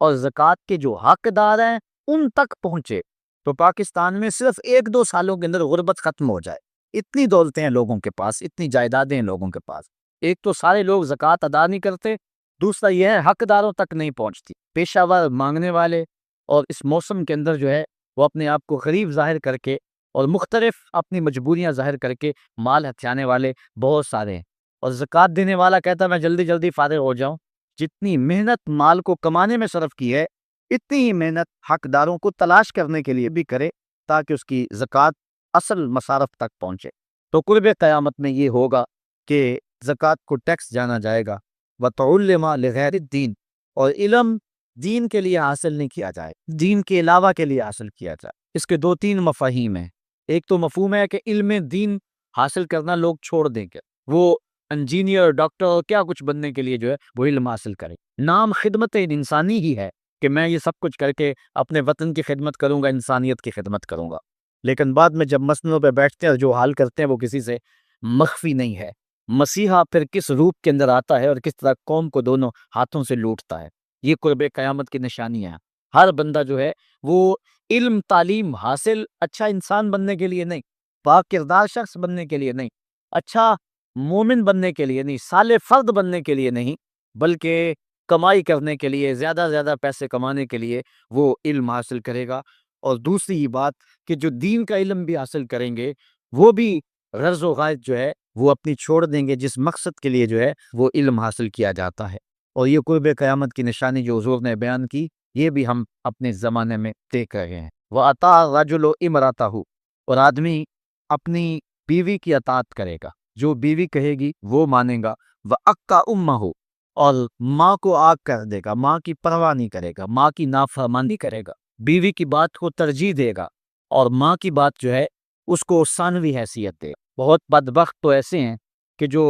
اور زکوٰۃ کے جو حقدار ہیں ان تک پہنچے تو پاکستان میں صرف 1-2 سالوں کے اندر غربت ختم ہو جائے۔ اتنی دولتیں ہیں لوگوں کے پاس، اتنی جائیدادیں ہیں لوگوں کے پاس۔ ایک تو سارے لوگ زکوٰۃ ادا نہیں کرتے، دوسرا یہ ہے حقداروں تک نہیں پہنچتی۔ پیشہ ور مانگنے والے اور اس موسم کے اندر جو ہے وہ اپنے آپ کو غریب ظاہر کر کے اور مختلف اپنی مجبوریاں ظاہر کر کے مال ہتھیانے والے بہت سارے ہیں، اور زکوٰۃ دینے والا کہتا ہے میں جلدی جلدی فارغ ہو جاؤں۔ جتنی محنت مال کو کمانے میں صرف کی ہے، اتنی ہی محنت حقداروں کو تلاش کرنے کے لیے بھی کرے تاکہ اس کی زکوٰۃ اصل مصارف تک پہنچے۔ تو قرب قیامت میں یہ ہوگا کہ زکوٰۃ کو ٹیکس جانا جائے گا، وَتُعَلِّمَ لِغَيْرِ الدِّينِ، اور علم دین کے لیے حاصل نہیں کیا جائے، دین کے علاوہ کے لیے حاصل کیا جائے۔ اس کے 2-3 مفاہیم ہیں۔ ایک تو مفہوم ہے کہ علم دین حاصل کرنا لوگ چھوڑ دیں گے، وہ انجینئر ڈاکٹر کیا کچھ بننے کے لیے جو ہے وہ علم حاصل کریں۔ نام خدمت انسانی ہی ہے کہ میں یہ سب کچھ کر کے اپنے وطن کی خدمت کروں گا، انسانیت کی خدمت کروں گا، لیکن بعد میں جب مسئلوں پہ بیٹھتے ہیں اور جو حال کرتے ہیں وہ کسی سے مخفی نہیں ہے۔ مسیحا پھر کس روپ کے اندر آتا ہے اور کس طرح قوم کو دونوں ہاتھوں سے لوٹتا ہے، یہ قرب قیامت کی نشانیاں ہیں۔ ہر بندہ جو ہے وہ علم تعلیم حاصل اچھا انسان بننے کے لیے نہیں، پاک کردار شخص بننے کے لیے نہیں، اچھا مومن بننے کے لیے نہیں، صالح فرد بننے کے لیے نہیں، بلکہ کمائی کرنے کے لیے، زیادہ زیادہ پیسے کمانے کے لیے وہ علم حاصل کرے گا۔ اور دوسری یہ بات کہ جو دین کا علم بھی حاصل کریں گے وہ بھی غرض و غائط جو ہے وہ اپنی چھوڑ دیں گے، جس مقصد کے لیے جو ہے وہ علم حاصل کیا جاتا ہے۔ اور یہ قرب قیامت کی نشانی جو حضور نے بیان کی، یہ بھی ہم اپنے زمانے میں دیکھ رہے ہیں۔ وَأَطَاعَ الرَّجُلُ امْرَأَتَهُ، اور آدمی اپنی بیوی کی اطاعت کرے گا، جو بیوی کہے گی وہ مانے گا۔ وَأَقَّ أُمَّهُ، اور ماں کو آگ کر دے گا، ماں کی پرواہ نہیں کرے گا، ماں کی نافرمانی کرے گا، بیوی کی بات کو ترجیح دے گا، اور ماں کی بات جو ہے اس کو ثانوی حیثیت دے۔ بہت بدبخت تو ایسے ہیں کہ جو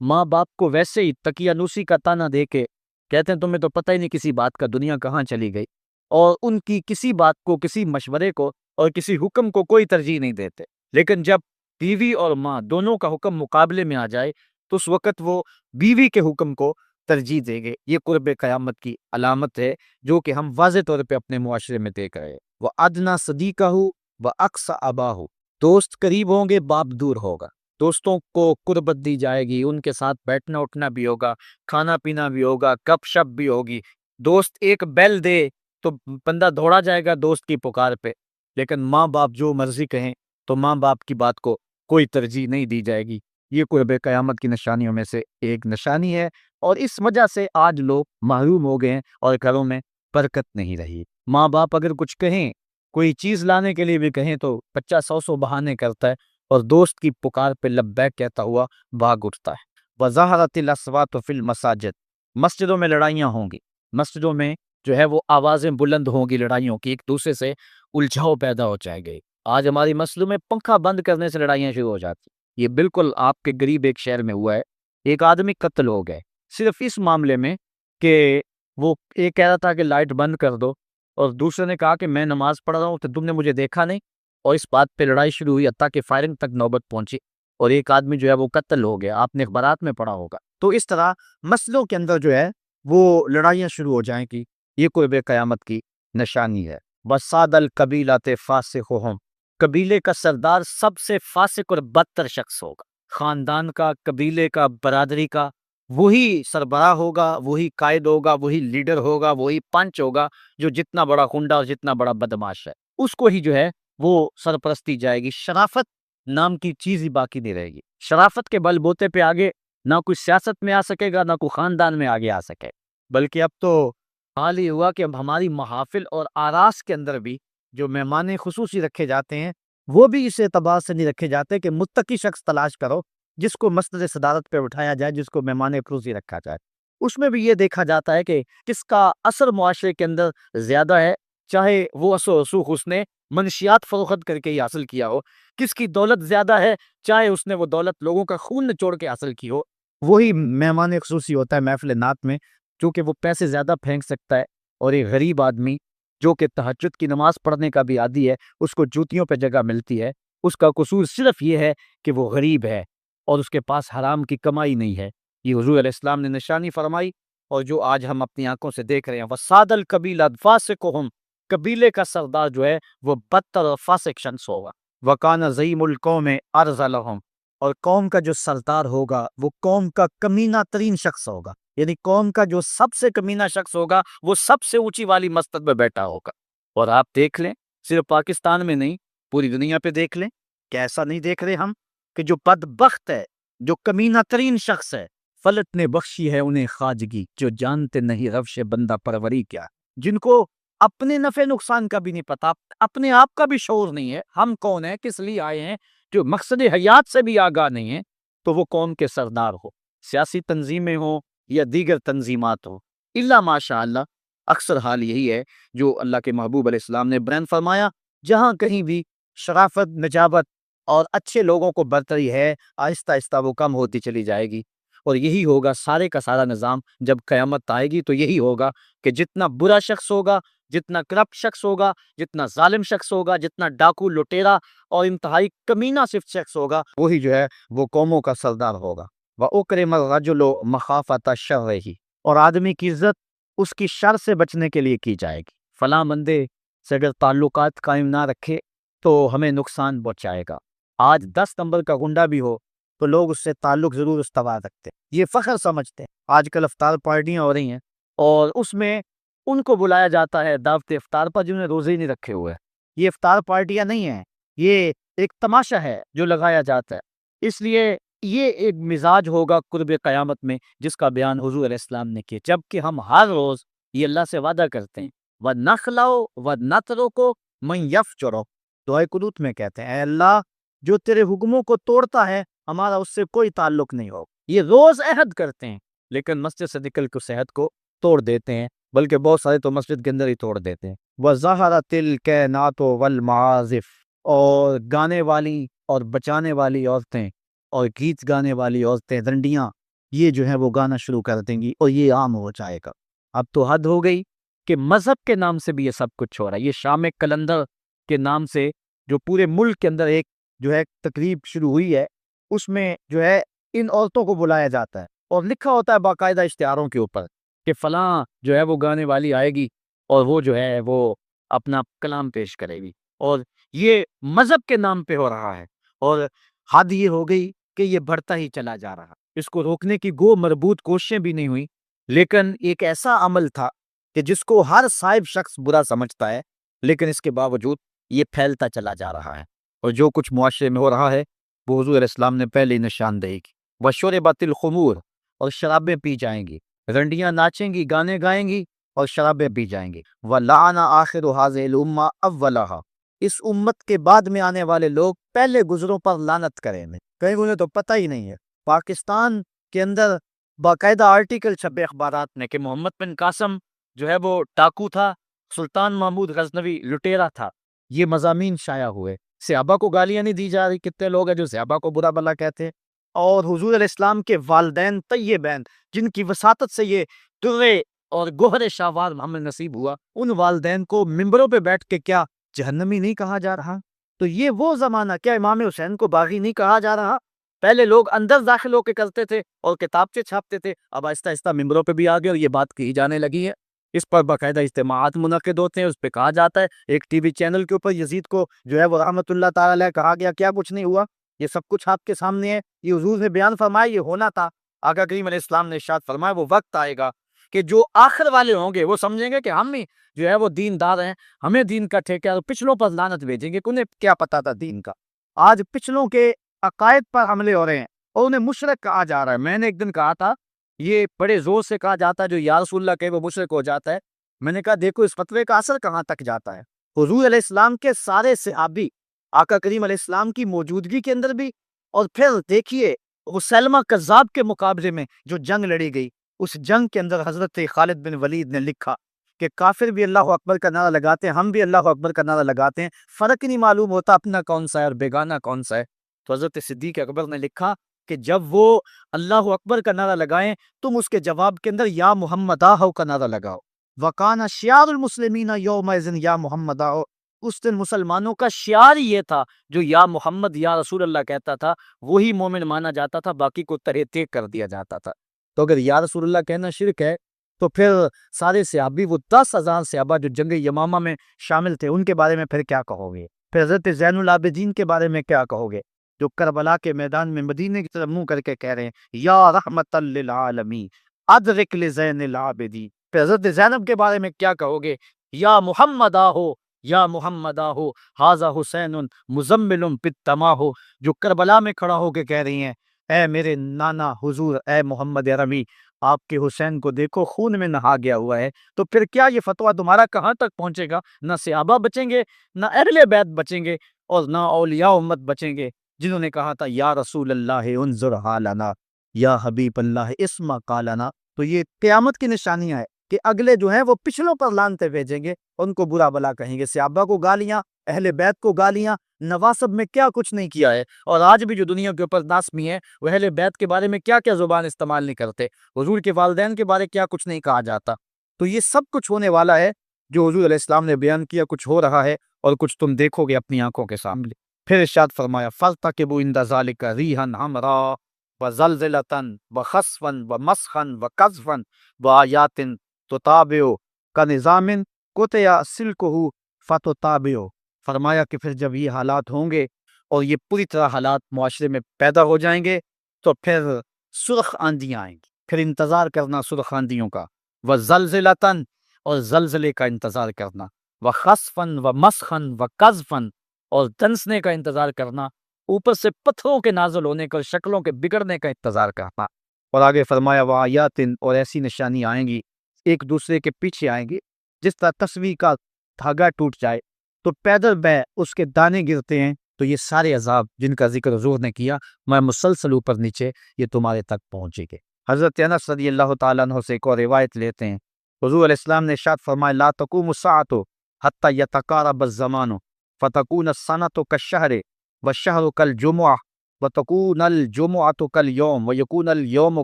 ماں باپ کو ویسے ہی تقیانوسی کا تانا دے کے کہتے ہیں تمہیں تو پتہ ہی نہیں کسی بات کا، دنیا کہاں چلی گئی، اور ان کی کسی بات کو، کسی مشورے کو اور کسی حکم کو کوئی ترجیح نہیں دیتے۔ لیکن جب بیوی اور ماں دونوں کا حکم مقابلے میں آ جائے تو اس وقت وہ بیوی کے حکم کو ترجیح دیں گے۔ یہ قرب قیامت کی علامت ہے جو کہ ہم واضح طور پہ اپنے معاشرے میں دیکھ رہے ہیں۔ وَأَدْنَىٰ صَدِيقَهُ وَأَقْصَىٰ أَبَاهُ، دوست قریب ہوں گے، باپ دور ہوگا۔ دوستوں کو قربت دی جائے گی، ان کے ساتھ بیٹھنا اٹھنا بھی ہوگا، کھانا پینا بھی ہوگا، گپ شپ بھی ہوگی۔ دوست ایک بیل دے تو بندہ دوڑا جائے گا دوست کی پکار پہ، لیکن ماں باپ جو مرضی کہیں تو ماں باپ کی بات کو کوئی ترجیح نہیں دی جائے گی۔ یہ قرب قیامت کی نشانیوں میں سے ایک نشانی ہے، اور اس وجہ سے آج لوگ محروم ہو گئے ہیں اور گھروں میں برکت نہیں رہی۔ ماں باپ اگر کچھ کہیں، کوئی چیز لانے کے لیے بھی کہیں تو بچہ 100 بہانے کرتا ہے اور دوست کی پکار پہ لبیک کہتا ہوا بھاگ اٹھتا ہے۔ وَظَهَرَتِ الْأَصْوَاتُ فِي الْمَسَاجِدِ، مسجدوں میں لڑائیاں ہوں گی، مسجدوں میں جو ہے وہ آوازیں بلند ہوں گی لڑائیوں کی، ایک دوسرے سے الجھاؤ پیدا ہو جائے گی۔ آج ہماری مسجدوں میں پنکھا بند کرنے سے لڑائیاں شروع ہو جاتی۔ یہ بالکل آپ کے قریب ایک شہر میں ہوا ہے، ایک آدمی قتل ہو گئے صرف اس معاملے میں کہ وہ ایک کہہ رہا تھا کہ لائٹ بند کر دو، اور دوسرے نے کہا کہ میں نماز پڑھ رہا ہوں تو تم نے مجھے دیکھا نہیں، اور اس بات پہ لڑائی شروع ہوئی، حتیٰ کہ فائرنگ تک نوبت پہنچی، اور ایک آدمی جو ہے وہ قتل ہو گیا۔ آپ نے اخبارات میں پڑھا ہوگا۔ تو اس طرح مسجدوں کے اندر جو ہے وہ لڑائیاں شروع ہو جائیں گی، یہ قرب قیامت کی نشانی ہے۔ وَصَادَ الْقَبِيلَةِ فَاسِقُهُمْ، قبیلے کا سردار سب سے فاسق اور بدتر شخص ہوگا، خاندان کا، قبیلے کا، برادری کا وہی سربراہ ہوگا، وہی قائد ہوگا، وہی لیڈر ہوگا، وہی پنچ ہوگا جو جتنا بڑا خنڈا اور جتنا بڑا بدماش ہے اس کو ہی جو ہے وہ سرپرستی جائے گی۔ شرافت نام کی چیز ہی باقی نہیں رہے گی۔ شرافت کے بل بوتے پہ آگے نہ کوئی سیاست میں آ سکے گا، نہ کوئی خاندان میں آگے آ سکے، بلکہ اب تو حال یہ ہوا کہ اب ہماری محافل اور آراس کے اندر بھی جو مہمان خصوصی رکھے جاتے ہیں وہ بھی اس اعتبار سے نہیں رکھے جاتے کہ متقی شخص تلاش کرو جس کو مسند صدارت پہ اٹھایا جائے، جس کو مہمان خصوصی رکھا جائے۔ اس میں بھی یہ دیکھا جاتا ہے کہ کس کا اثر معاشرے کے اندر زیادہ ہے، چاہے وہ اثر و رسوخ اس نے منشیات فروخت کر کے ہی حاصل کیا ہو، کس کی دولت زیادہ ہے، چاہے اس نے وہ دولت لوگوں کا خون نچوڑ کے حاصل کی ہو، وہی مہمان خصوصی ہوتا ہے محفل نعت میں، چونکہ وہ پیسے زیادہ پھینک سکتا ہے۔ اور ایک غریب آدمی جو کہ تہجد کی نماز پڑھنے کا بھی عادی ہے، اس کو جوتیوں پہ جگہ ملتی ہے، اس کا قصور صرف یہ ہے کہ وہ غریب ہے اور اس کے پاس حرام کی کمائی نہیں ہے۔ یہ حضور علیہ السلام نے نشانی فرمائی اور جو آج ہم اپنی آنکھوں سے دیکھ رہے ہیں، وساد القبیلہ فاسقہم، قبیلے کا سردار جو ہے وہ بدتر اور فاسق شخص ہوگا، وکان زعیم القوم ارذلہم، اور قوم کا جو سردار ہوگا وہ قوم کا کمینہ ترین شخص ہوگا، یعنی قوم کا جو سب سے کمینہ شخص ہوگا وہ سب سے اونچی والی مستد پہ بیٹھا ہوگا۔ اور آپ دیکھ لیں، صرف پاکستان میں نہیں، پوری دنیا پہ دیکھ لیں کہ ایسا نہیں دیکھ رہے ہم کہ جو بدبخت ہے، جو کمینہ ترین شخص ہے، فلت نے بخشی ہے انہیں خواجگی، جو جانتے نہیں روش بندہ پروری کیا، جن کو اپنے نفع نقصان کا بھی نہیں پتا، اپنے آپ کا بھی شعور نہیں ہے، ہم کون ہیں، کس لیے آئے ہیں، جو مقصد حیات سے بھی آگاہ نہیں ہے، تو وہ قوم کے سردار ہو، سیاسی تنظیمیں ہوں یا دیگر تنظیمات ہوں، الا ماشاء اللہ اکثر حال یہی ہے جو اللہ کے محبوب علیہ السلام نے بیان فرمایا، جہاں کہیں بھی شرافت، نجابت اور اچھے لوگوں کو برتری ہے، آہستہ آہستہ وہ کم ہوتی چلی جائے گی، اور یہی ہوگا سارے کا سارا نظام جب قیامت آئے گی، تو یہی ہوگا کہ جتنا برا شخص ہوگا، جتنا کرپٹ شخص ہوگا، جتنا ظالم شخص ہوگا، جتنا ڈاکو لٹیرا اور انتہائی کمینہ صرف شخص ہوگا، وہی جو ہے وہ قوموں کا سردار ہوگا۔ وَأُكْرِمَ الرَّجُلُ مَخَافَةَ شَرِّهِ، اور آدمی کی عزت اس کی شر سے بچنے کے لیے کی جائے گی۔ فلاں بندے سے اگر تعلقات قائم نہ رکھے تو ہمیں نقصان پہنچائے گا۔ آج 10 نمبر کا گنڈا بھی ہو تو لوگ اس سے تعلق ضرور استوار رکھتے ہیں، یہ فخر سمجھتے ہیں۔ آج کل افطار پارٹیاں ہو رہی ہیں اور اس میں ان کو بلایا جاتا ہے دعوت افطار پر جنہوں نے روزے ہی نہیں رکھے ہوئے۔ یہ افطار پارٹیاں نہیں ہیں، یہ ایک تماشا ہے جو لگایا جاتا ہے۔ اس لیے یہ ایک مزاج ہوگا قرب قیامت میں جس کا بیان حضور علیہ السلام نے کیا، جبکہ ہم ہر روز یہ اللہ سے وعدہ کرتے ہیں، وَنَخْلَعُ وَنَتْرُكُ مَن يَفْجُرُ، دعائے قنوت میں کہتے ہیں، اے اللہ جو تیرے حکموں کو توڑتا ہے ہمارا اس سے کوئی تعلق نہیں ہو۔ یہ روز عہد کرتے ہیں لیکن مسجد سے نکل کے اس عہد کو توڑ دیتے ہیں، بلکہ بہت سارے تو مسجد کے اندر ہی توڑ دیتے ہیں۔ وَظَهَرَتِ الْكَيْنَاتُ وَالْمَعَازِفُ، اور گانے والی اور بچانے والی عورتیں اور گیت گانے والی عورتیں، رنڈیاں، یہ جو ہیں وہ گانا شروع کر دیں گی اور یہ عام ہو جائے گا۔ اب تو حد ہو گئی کہ مذہب کے نام سے بھی یہ سب کچھ ہو رہا ہے۔ یہ شام کلندر کے نام سے جو پورے ملک کے اندر ایک جو ہے تقریب شروع ہوئی ہے، اس میں جو ہے ان عورتوں کو بلایا جاتا ہے اور لکھا ہوتا ہے باقاعدہ اشتہاروں کے اوپر کہ فلاں جو ہے وہ گانے والی آئے گی اور وہ جو ہے وہ اپنا کلام پیش کرے گی، اور یہ مذہب کے نام پہ ہو رہا ہے، اور حد یہ ہو گئی کہ یہ بڑھتا ہی چلا جا رہا۔ اس کو روکنے کی گو مربوط کوششیں بھی نہیں ہوئی، لیکن ایک ایسا عمل تھا کہ جس کو ہر صاحب شخص برا سمجھتا ہے، لیکن اس کے باوجود یہ پھیلتا چلا جا رہا ہے، اور جو کچھ معاشرے میں ہو رہا ہے وہ حضور علیہ السلام نے پہلے ہی نشاندہی کی۔ وَشُرِبَتِ الْخُمُورُ، اور شرابیں پی جائیں گی، رنڈیاں ناچیں گی، گانے گائیں گی اور شرابیں پی جائیں گی۔ وَلَعَنَ آخِرُ هَٰذِهِ الْأُمَّةِ أَوَّلَهَا، اس امت کے بعد میں آنے والے لوگ پہلے گزروں پر لعنت کریں گے، کہیں انہیں تو پتہ ہی نہیں ہے۔ پاکستان کے اندر باقاعدہ آرٹیکل چھپے اخبارات میں کہ محمد بن قاسم جو ہے وہ ڈاکو تھا، سلطان محمود غزنوی لٹیرا تھا، یہ مضامین شائع ہوئے۔ صحابہ کو گالیاں نہیں دی جا رہی، کتنے لوگ ہیں جو صحابہ کو برا بھلا کہتے ہیں، اور حضور علیہ السلام کے والدین طیبین جن کی وساطت سے یہ درے اور گوہر شاہوار ہمیں نصیب ہوا، ان والدین کو ممبروں پہ بیٹھ کے کیا جہنمی نہیں کہا جا رہا؟ تو یہ وہ زمانہ، کیا امام حسین کو باغی نہیں کہا جا رہا؟ پہلے لوگ اندر داخل ہو کے کرتے تھے اور کتابچے چھاپتے تھے، اب آہستہ آہستہ ممبروں پہ بھی آ گئے اور یہ بات کہی جانے لگی ہے۔ اس پر باقاعدہ اجتماعات منعقد ہوتے ہیں، اس پہ کہا جاتا ہے، ایک ٹی وی چینل کے اوپر یزید کو جو ہے وہ رحمت اللہ تعالی علیہ کہا گیا، کیا کچھ نہیں ہوا، یہ سب کچھ آپ کے سامنے ہے، یہ حضور نے بیان فرمایا، یہ ہونا تھا۔ آقا کریم علیہ السلام نے ارشاد فرمایا وہ وقت آئے گا کہ جو آخر والے ہوں گے وہ سمجھیں گے کہ ہم ہی جو ہے وہ دیندار ہیں، ہمیں دین کا ٹھیکہ، اور پچھلوں پر لعنت بھیجیں گے کہ انہیں کیا پتا تھا دین کا۔ آج پچھلوں کے عقائد پر حملے ہو رہے ہیں اور انہیں مشرک کہا جا رہا ہے۔ میں نے ایک دن کہا تھا، یہ بڑے زور سے کہا جاتا ہے جو یا رسول اللہ کہے وہ مشرک ہو جاتا ہے، میں نے کہا دیکھو اس فتوے کا اثر کہاں تک جاتا ہے۔ حضور علیہ السلام کے سارے صحابی آقا کریم علیہ السلام کی موجودگی کے اندر بھی، اور پھر دیکھیے مسیلمہ کذاب کے مقابلے میں جو جنگ لڑی گئی، اس جنگ کے اندر حضرت خالد بن ولید نے لکھا کہ کافر بھی اللہ اکبر کا نعرہ لگاتے ہیں، ہم بھی اللہ اکبر کا نعرہ لگاتے ہیں، فرق نہیں معلوم ہوتا اپنا کون سا ہے اور بیگانہ کون سا ہے۔ تو حضرت صدیق اکبر نے لکھا کہ جب وہ اللہ اکبر کا نعرہ لگائیں تم اس کے جواب کے اندر یا محمد آہو کا نعرہ لگاؤ۔ وَقَانَ شِعَارُ الْمُسْلِمِينَ يَوْمَئِذٍ یا محمد آہو، اس دن مسلمانوں کا شعار ہی یہ تھا، جو یا محمد یا رسول اللہ کہتا تھا وہی مومن مانا جاتا تھا، باقی کو ترے تیگ کر دیا جاتا تھا۔ تو اگر یا رسول اللہ کہنا شرک ہے تو پھر سارے صحابی وہ 10,000 صحابہ جو جنگ یمامہ میں شامل تھے ان کے بارے میں پھر کیا کہو گے؟ پھر حضرت زین العابدین کے بارے میں کیا کہو گے جو کربلا کے میدان میں مدینے کی طرف منہ کر کے کہہ رہے ہیں یا رحمت للعالمین ادرک لزین العابدین؟ پھر حضرت زینب کے بارے میں کیا کہو گے؟ یا محمد آہو یا محمد آہو حاذا حسین مزمل بالتما ہو، جو کربلا میں کھڑا ہو کے کہہ رہی ہیں اے میرے نانا حضور، اے محمد عربی، آپ کے حسین کو دیکھو خون میں نہا گیا ہوا ہے۔ تو پھر کیا یہ فتویٰ تمہارا کہاں تک پہنچے گا؟ نہ صحابہ بچیں گے، نہ اہل بیت بچیں گے، اور نہ اولیاء امت بچیں گے، جنہوں نے کہا تھا یا رسول اللہ انظر حالنا یا حبیب اللہ اسمع قالنا۔ تو یہ قیامت کی نشانیاں ہے کہ اگلے جو ہیں وہ پچھلوں پر لعنتیں بھیجیں گے، ان کو برا بلا کہیں گے، صحابہ کو گالیاں، اہل بیت کو گالیاں، نواسب میں کیا کچھ نہیں کیا ہے۔ اور آج بھی جو دنیا کے اوپر ناسمی ہے وہ اہل بیت کے بارے میں کیا کیا زبان استعمال نہیں کرتے، حضور کے والدین کے بارے کیا کچھ نہیں کہا جاتا۔ تو یہ سب کچھ ہونے والا ہے جو حضور علیہ السلام نے بیان کیا، کچھ ہو رہا ہے اور کچھ تم دیکھو گے اپنی آنکھوں کے سامنے۔ پھر ارشاد فرمایا فَارْتَقِبُوا عِنْدَ ذَلِكَ رِيحًا حَمْرَاءَ وَزَلْزَلَةً وَخَسْفًا وَمَسْخًا وَقَذْفًا وَآيَاتٍ تُتَابِعُ كَنِظَامٍ قُطِعَ سِلْكُهُ فَتُتَابِعُ۔ فرمایا کہ پھر جب یہ حالات ہوں گے اور یہ پوری طرح حالات معاشرے میں پیدا ہو جائیں گے تو پھر سرخ آندیاں آئیں گی، پھر انتظار کرنا سرخ آندیوں کا، وَزَلْزَلَةً اور زلزلے کا انتظار کرنا، وَخَسْفًا وَمَسْخًا وَقَذْفًا اور دنسنے کا انتظار کرنا، اوپر سے پتھروں کے نازل ہونے کا، شکلوں کے بگڑنے کا انتظار کرنا۔ اور آگے فرمایا وَآيَاتٍ اور ایسی نشانی آئیں گی ایک دوسرے کے پیچھے آئیں گی، جس طرح تسبیح کا دھاگا ٹوٹ جائے تو پیدل بے اس کے دانے گرتے ہیں، تو یہ سارے عذاب جن کا ذکر حضور نے کیا میں مسلسل اوپر نیچے یہ تمہارے تک پہنچے گے۔ حضرت انس رضی اللہ تعالیٰ عنہ سے ایک اور روایت لیتے ہیں، حضور علیہ السلام نے ارشاد فرمایا لا تقوم الساعة حتى يتقارب الزمان فتكون السنة كالشهر والشهر كالجمعة وتكون الجمعة كاليوم ويكون اليوم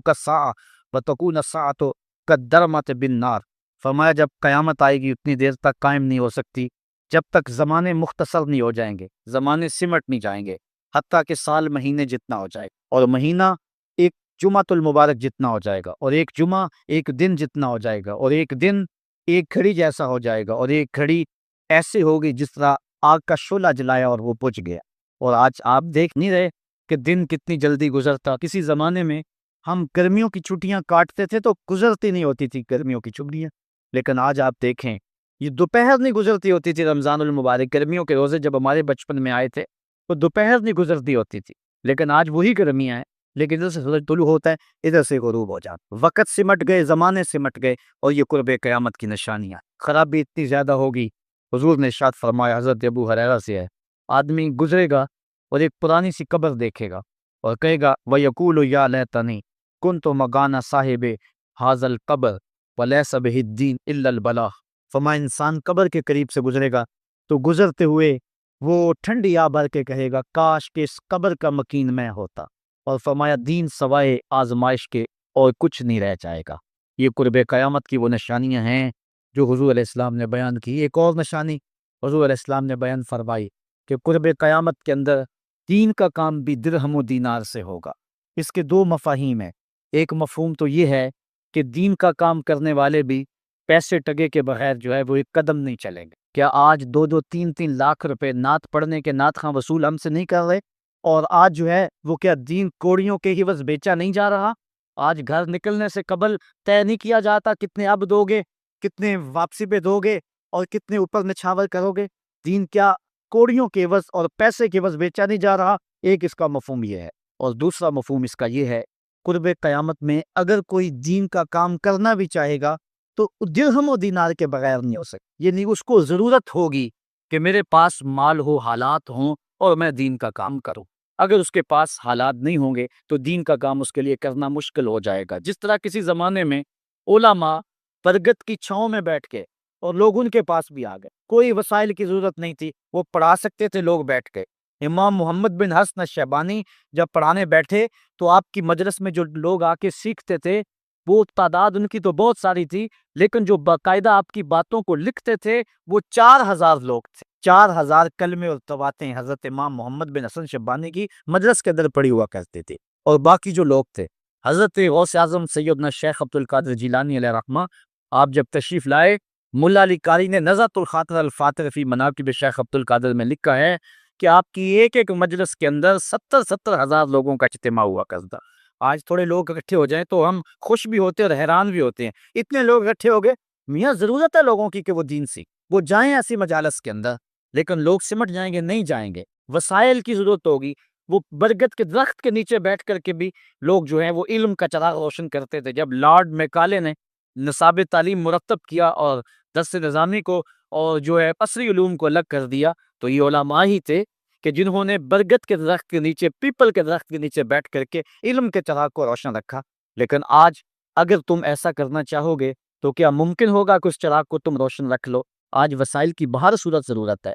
كالساعة وتكون الساعة كالدرمة بالنار۔ فرمایا جب قیامت آئے گی اتنی دیر تک قائم نہیں ہو سکتی جب تک زمانے مختصر نہیں ہو جائیں گے، زمانے سمٹ نہیں جائیں گے، حتیٰ کہ سال مہینے جتنا ہو جائے گا، اور مہینہ ایک جمعۃ المبارک جتنا ہو جائے گا، اور ایک جمعہ ایک دن جتنا ہو جائے گا، اور ایک دن ایک گھڑی جیسا ہو جائے گا، اور ایک گھڑی ایسے ہوگی جس طرح آگ کا شعلہ جلایا اور وہ بجھ گیا۔ اور آج آپ دیکھ نہیں رہے کہ دن کتنی جلدی گزرتا؟ کسی زمانے میں ہم گرمیوں کی چھٹیاں کاٹتے تھے تو گزرتی نہیں ہوتی تھی گرمیوں کی چھٹیاں، لیکن آج آپ دیکھیں یہ دوپہر نہیں گزرتی ہوتی تھی۔ رمضان المبارک گرمیوں کے روزے جب ہمارے بچپن میں آئے تھے تو دوپہر نہیں گزرتی ہوتی تھی، لیکن آج وہی گرمیاں ہیں، لیکن ادھر سے سورج طلوع ہوتا ہے ادھر سے غروب ہو جاتا، وقت سمٹ گئے، زمانے سمٹ گئے، اور یہ قرب قیامت کی نشانیاں۔ خرابی اتنی زیادہ ہوگی، حضور نے ارشاد فرمایا حضرت ابو ہریرہ سے ہے، آدمی گزرے گا اور ایک پرانی سی قبر دیکھے گا اور کہے گا وَيَقُولُ يَا لَيْتَنِي كُنْتُ مَكَانَ صَاحِبِ هَذَا الْقَبْرِ وَلَيْسَ بِهِ الدِّينُ إِلَّا الْبَلَاغُ۔ فرمایا انسان قبر کے قریب سے گزرے گا تو گزرتے ہوئے وہ ٹھنڈی آ بھر کے کہے گا کاش کہ اس قبر کا مکین میں ہوتا، اور فرمایا دین سوائے آزمائش کے اور کچھ نہیں رہ جائے گا۔ یہ قرب قیامت کی وہ نشانیاں ہیں جو حضور علیہ السلام نے بیان کی۔ ایک اور نشانی حضور علیہ السلام نے بیان فرمائی کہ قرب قیامت کے اندر دین کا کام بھی درہم و دینار سے ہوگا۔ اس کے دو مفاہیم ہیں، ایک مفہوم تو یہ ہے کہ دین کا کام کرنے والے بھی پیسے ٹگے کے بغیر جو ہے وہ ایک قدم نہیں چلیں گے۔ کیا آج 2-3 لاکھ روپے نعت پڑھنے کے نعت خواں وصول ہم سے نہیں کر رہے؟ اور آج جو ہے وہ کیا دین کوڑیوں کے ہی بس بیچا نہیں جا رہا؟ آج گھر نکلنے سے قبل طے نہیں کیا جاتا کتنے اب دو گے، کتنے واپسی پہ دو گے، اور کتنے اوپر نچھاور کرو گے؟ دین کیا کوڑیوں کے عوض اور پیسے کے عوض بیچا نہیں جا رہا؟ ایک اس کا مفہوم یہ ہے، اور دوسرا مفہوم اس کا یہ ہے قرب قیامت میں اگر کوئی دین کا کام کرنا بھی چاہے گا تو درہم و دینار کے بغیر نہیں ہو سکتا، یعنی اس کو ضرورت ہوگی کہ میرے پاس مال ہو، حالات ہوں اور میں دین کا کام کروں۔ اگر اس کے پاس حالات نہیں ہوں گے تو دین کا کام اس کے لیے کرنا مشکل ہو جائے گا۔ جس طرح کسی زمانے میں علماء برگد کی چھاؤں میں بیٹھ کے اور لوگ ان کے پاس بھی آ گئے، کوئی وسائل کی ضرورت نہیں تھی، وہ پڑھا سکتے تھے، لوگ بیٹھ کے۔ امام محمد بن حسن الشیبانی جب پڑھانے بیٹھے تو آپ کی مجلس میں جو لوگ آ کے سیکھتے تھے وہ تعداد ان کی تو بہت ساری تھی، لیکن جو باقاعدہ آپ کی باتوں کو لکھتے تھے وہ 4,000 لوگ تھے۔ 4,000 کلمے اور تواتیں حضرت امام محمد بن حسن شیبانی کی مجلس کے اندر پڑھی ہوا کرتے تھے، اور باقی جو لوگ تھے حضرت غوث اعظم سیدنا شیخ عبد القادر جیلانی علیہ رحمہ آپ جب تشریف لائے، ملا علی قاری نے نزہۃ الخاطر الفاتح فی مناقب شیخ عبد القادر میں لکھا ہے کہ آپ کی ایک ایک مجلس کے اندر 70,000 لوگوں کا اجتماع ہوا کرتا۔ آج تھوڑے لوگ اکٹھے ہو جائیں تو ہم خوش بھی ہوتے ہیں اور حیران بھی ہوتے ہیں، اتنے لوگ اکٹھے ہو گئے۔ میاں ضرورت ہے لوگوں کی کہ وہ دین سیکھ، وہ جائیں ایسی مجالس کے اندر، لیکن لوگ سمٹ جائیں گے، نہیں جائیں گے۔ وسائل کی ضرورت ہوگی۔ وہ برگد کے درخت کے نیچے بیٹھ کر کے بھی لوگ جو ہیں وہ علم کا چراغ روشن کرتے تھے۔ جب لارڈ میکالے نے نصاب تعلیم مرتب کیا اور درس نظامی کو اور جو ہے عصری علوم کو الگ کر دیا، تو یہ علماء ہی تھے کہ جنہوں نے برگد کے درخت کے نیچے، پیپل کے درخت کے نیچے بیٹھ کر کے علم کے چراغ کو روشن رکھا۔ لیکن آج اگر تم ایسا کرنا چاہو گے تو کیا ممکن ہوگا کہ اس چراغ کو تم روشن رکھ لو؟ آج وسائل کی بہر صورت ضرورت ہے۔